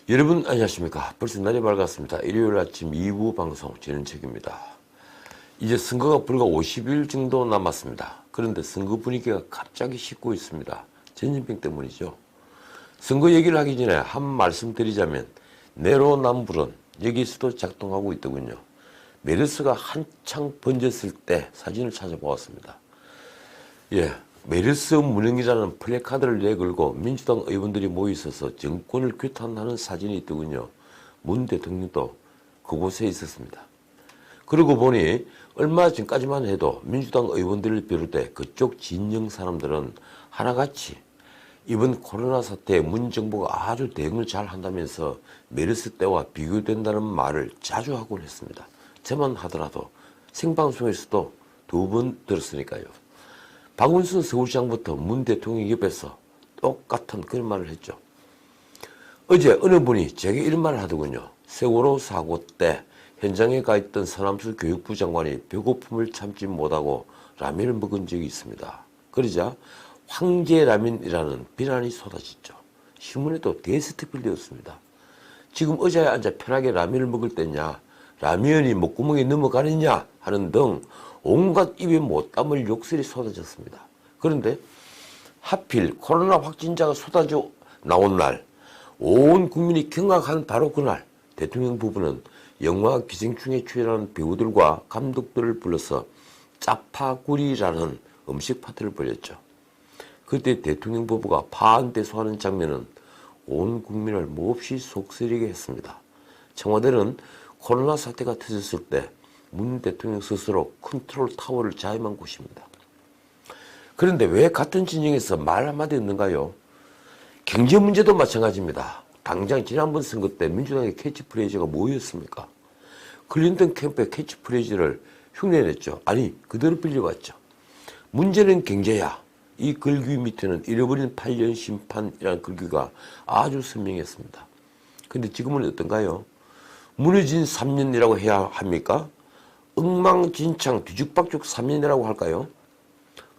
여러분 안녕하십니까. 벌써 날이 밝았습니다. 일요일 아침 2부 방송 진행책입니다. 이제 선거가 불과 50일 정도 남았습니다. 그런데 선거 분위기가 갑자기 식고 있습니다. 전염병 때문이죠. 선거 얘기를 하기 전에 한 말씀 드리자면 내로남불은 여기서도 작동하고 있더군요. 메르스가 한창 번졌을 때 사진을 찾아보았습니다. 메르스 무능이라는 플래카드를 내걸고 민주당 의원들이 모여 있어서 정권을 규탄하는 사진이 있더군요. 문 대통령도 그곳에 있었습니다. 그러고 보니 얼마 전까지만 해도 민주당 의원들을 비롯해 그쪽 진영 사람들은 하나같이 이번 코로나 사태에 문 정부가 아주 대응을 잘 한다면서 메르스 때와 비교된다는 말을 자주 하곤 했습니다. 저만 하더라도 생방송에서도 2번 들었으니까요. 박원순 서울시장부터 문 대통령 옆에서 똑같은 그런 말을 했죠. 어제 어느 분이 제게 이런 말을 하더군요. 세월호 사고 때 현장에 가 있던 서남수 교육부 장관이 배고픔을 참지 못하고 라면을 먹은 적이 있습니다. 그러자 황제라면이라는 비난이 쏟아졌죠. 신문에도 대스트 빌렸습니다. 지금 의자에 앉아 편하게 라면을 먹을 때냐, 라면이 목구멍에 넘어가느냐 하는 등 온갖 입에 못 담을 욕설이 쏟아졌습니다. 그런데 하필 코로나 확진자가 쏟아져 나온 날, 온 국민이 경악한 바로 그날 대통령 부부는 영화 기생충에 출연하는 배우들과 감독들을 불러서 짜파구리라는 음식 파티를 벌였죠. 그때 대통령 부부가 파안대소하는 장면은 온 국민을 몹시 속쓰리게 했습니다. 청와대는 코로나 사태가 터졌을 때 문 대통령 스스로 컨트롤 타워를 자임한 곳입니다. 그런데 왜 같은 진영에서 말 한마디 없는가요? 경제 문제도 마찬가지입니다. 당장 지난번 선거 때 민주당의 캐치프레이즈가 뭐였습니까? 클린턴 캠프의 캐치프레이즈를 흉내냈죠. 아니, 그대로 빌려왔죠. 문제는 경제야. 이 글귀 밑에는 잃어버린 8년 심판이라는 글귀가 아주 선명했습니다. 근데 지금은 어떤가요? 무너진 3년이라고 해야 합니까? 엉망진창 뒤죽박죽 3년이라고 할까요?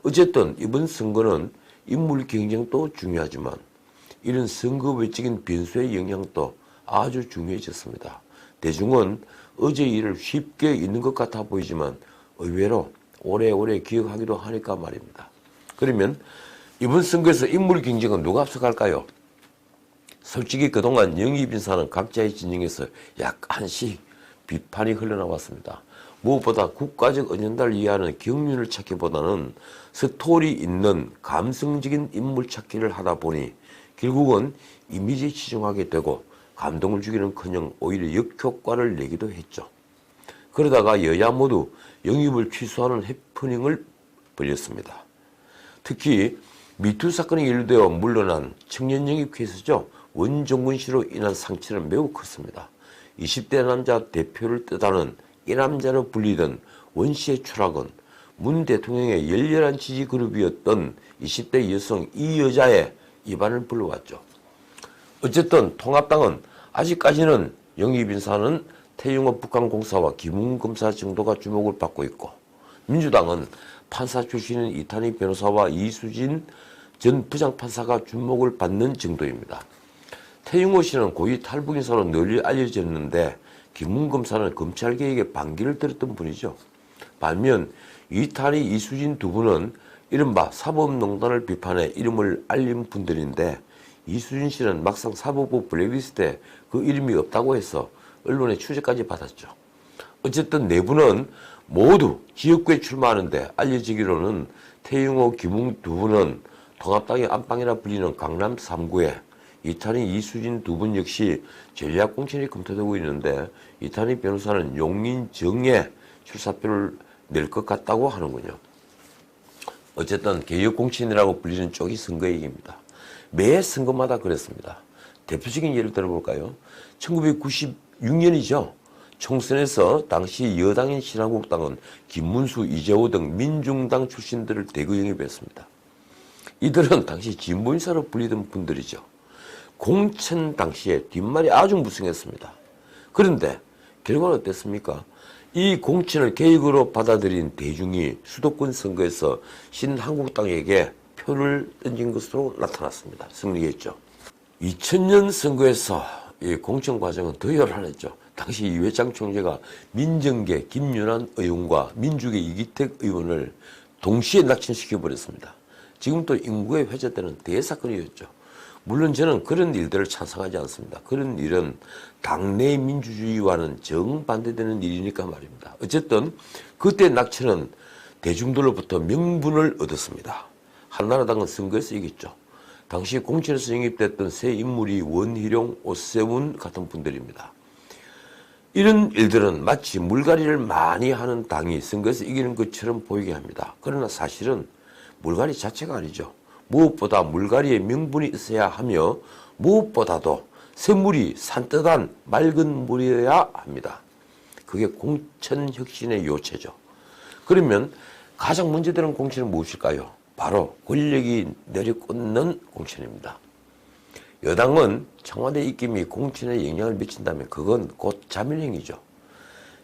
어쨌든 이번 선거는 인물 경쟁도 중요하지만 이런 선거 외적인 변수의 영향도 아주 중요해졌습니다. 대중은 어제 일을 쉽게 잊는 것 같아 보이지만 의외로 오래오래 기억하기도 하니까 말입니다. 그러면 이번 선거에서 인물 경쟁은 누가 앞서갈까요? 솔직히 그동안 영입인사는 각자의 진영에서 약간씩 비판이 흘러나왔습니다. 무엇보다 국가적 은연다를 이해하는 경륜을 찾기보다는 스토리 있는 감성적인 인물 찾기를 하다 보니 결국은 이미지에 치중하게 되고 감동을 주기는커녕 오히려 역효과를 내기도 했죠. 그러다가 여야 모두 영입을 취소하는 해프닝을 벌였습니다. 특히 미투 사건이 연루되어 물러난 청년 영입 케이스죠. 원종근 씨로 인한 상처는 매우 컸습니다. 20대 남자 대표를 뜻하는 이 남자로 불리던 원 씨의 추락은 문 대통령의 열렬한 지지 그룹이었던 20대 여성 이 여자의 이반을 불러왔죠. 어쨌든 통합당은 아직까지는 영입인사는 태영호 북한공사와 김웅 검사 정도가 주목을 받고 있고, 민주당은 판사 출신인 이탄희 변호사와 이수진 전 부장판사가 주목을 받는 정도입니다. 태영호 씨는 고위 탈북인사로 널리 알려졌는데 김웅 검사는 검찰개혁에 반기를 들었던 분이죠. 반면 이탄희, 이수진 두 분은 이른바 사법농단을 비판해 이름을 알린 분들인데, 이수진 씨는 막상 사법부 블랙리스트에 그 이름이 없다고 해서 언론의 취재까지 받았죠. 어쨌든 네 분은 모두 지역구에 출마하는데 알려지기로는 태영호, 김웅 두 분은 통합당의 안방이라 불리는 강남 3구에, 이탄희, 이수진 두 분 역시 전략 공천이 검토되고 있는데 이탄희 변호사는 용인정에 출사표를 낼 것 같다고 하는군요. 어쨌든 개혁 공천이라고 불리는 쪽이 선거 얘기입니다. 매 선거마다 그랬습니다. 대표적인 예를 들어볼까요? 1996년이죠. 총선에서 당시 여당인 신한국당은 김문수, 이재호 등 민중당 출신들을 대거 영입했습니다. 이들은 당시 진보인사로 불리던 분들이죠. 공천 당시에 뒷말이 아주 무성했습니다. 그런데 결과는 어땠습니까? 이 공천을 개혁으로 받아들인 대중이 수도권 선거에서 신한국당에게 표를 던진 것으로 나타났습니다. 승리했죠. 2000년 선거에서 이 공천 과정은 더 요란했죠. 당시 이 회장 총재가 민정계 김윤환 의원과 민주계 이기택 의원을 동시에 낙천시켜버렸습니다. 지금도 인구의 회자되는 대사건이었죠. 물론 저는 그런 일들을 찬성하지 않습니다. 그런 일은 당내 민주주의와는 정반대되는 일이니까 말입니다. 어쨌든 그때 낙천은 대중들로부터 명분을 얻었습니다. 한나라당은 선거에서 이겼죠. 당시 공천에서 영입됐던 새 인물이 원희룡, 오세훈 같은 분들입니다. 이런 일들은 마치 물갈이를 많이 하는 당이 선거에서 이기는 것처럼 보이게 합니다. 그러나 사실은 물갈이 자체가 아니죠. 무엇보다 물갈이의 명분이 있어야 하며 무엇보다도 샘물이 산뜻한 맑은 물이어야 합니다. 그게 공천혁신의 요체죠. 그러면 가장 문제 되는 공천은 무엇일까요? 바로 권력이 내리꽂는 공천입니다. 여당은 청와대 입김이 공천에 영향을 미친다면 그건 곧 자멸행위죠.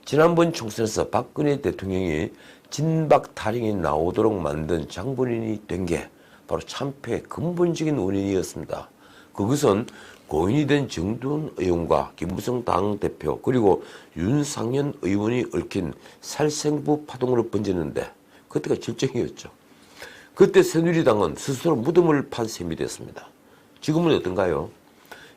지난번 총선에서 박근혜 대통령이 진박 타령이 나오도록 만든 장본인이 된 게 바로 참패의 근본적인 원인이었습니다. 그것은 고인이 된 정두원 의원과 김무성 당대표 그리고 윤상현 의원이 얽힌 살생부 파동으로 번졌는데 그때가 절정이었죠. 그때 새누리당은 스스로 무덤을 판 셈이 됐습니다. 지금은 어떤가요?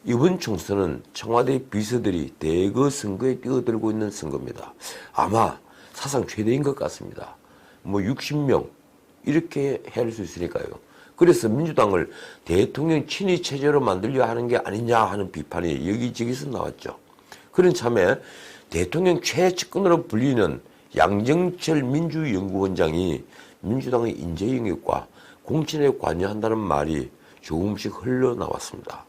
이번 총선은 청와대 비서들이 대거 선거에 뛰어들고 있는 선거입니다. 아마 사상 최대인 것 같습니다. 뭐 60명 이렇게 해야 할 수 있으니까요. 그래서 민주당을 대통령 친위 체제로 만들려 하는 게 아니냐 하는 비판이 여기저기서 나왔죠. 그런 참에 대통령 최측근으로 불리는 양정철 민주연구원장이 민주당의 인재 영입과 공천에 관여한다는 말이 조금씩 흘러나왔습니다.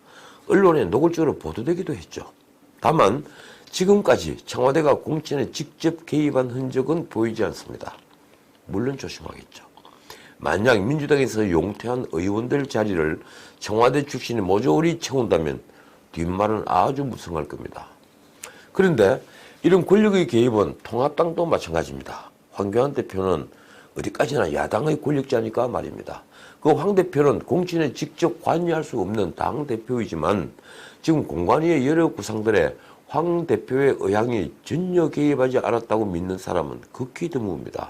언론에 노골적으로 보도되기도 했죠. 다만 지금까지 청와대가 공천에 직접 개입한 흔적은 보이지 않습니다. 물론 조심하겠죠. 만약 민주당에서 용퇴한 의원들 자리를 청와대 출신이 모조리 채운다면 뒷말은 아주 무성할 겁니다. 그런데 이런 권력의 개입은 통합당도 마찬가지입니다. 황교안 대표는 어디까지나 야당의 권력자니까 말입니다. 그 황 대표는 공천에 직접 관여할 수 없는 당대표이지만 지금 공관위의 여러 구상들에 황 대표의 의향이 전혀 개입하지 않았다고 믿는 사람은 극히 드뭅니다.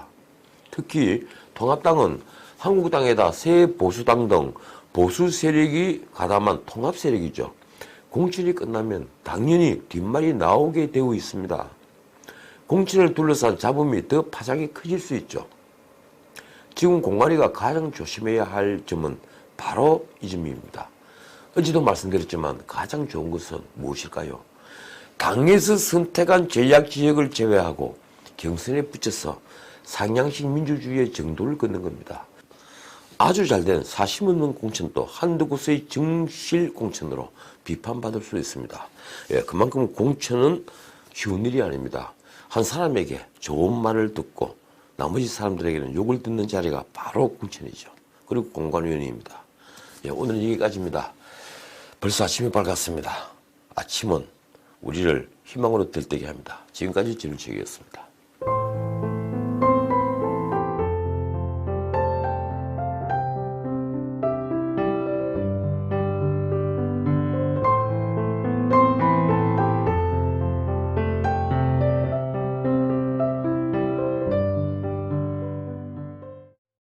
특히 통합당은 한국당에다 새 보수당 등 보수 세력이 가담한 통합 세력이죠. 공천이 끝나면 당연히 뒷말이 나오게 되어 있습니다. 공천을 둘러싼 잡음이 더 파장이 커질 수 있죠. 지금 공관위가 가장 조심해야 할 점은 바로 이 점입니다. 어제도 말씀드렸지만 가장 좋은 것은 무엇일까요? 당에서 선택한 전략지역을 제외하고 경선에 붙여서 상향식 민주주의의 정도를 걷는 겁니다. 아주 잘된 사심 없는 공천도 한두 곳의 정실 공천으로 비판받을 수 있습니다. 그만큼 공천은 쉬운 일이 아닙니다. 한 사람에게 좋은 말을 듣고 나머지 사람들에게는 욕을 듣는 자리가 바로 공천이죠. 그리고 공관위원회입니다. 오늘은 여기까지입니다. 벌써 아침이 밝았습니다. 아침은 우리를 희망으로 들뜨게 합니다. 지금까지 진우책이었습니다.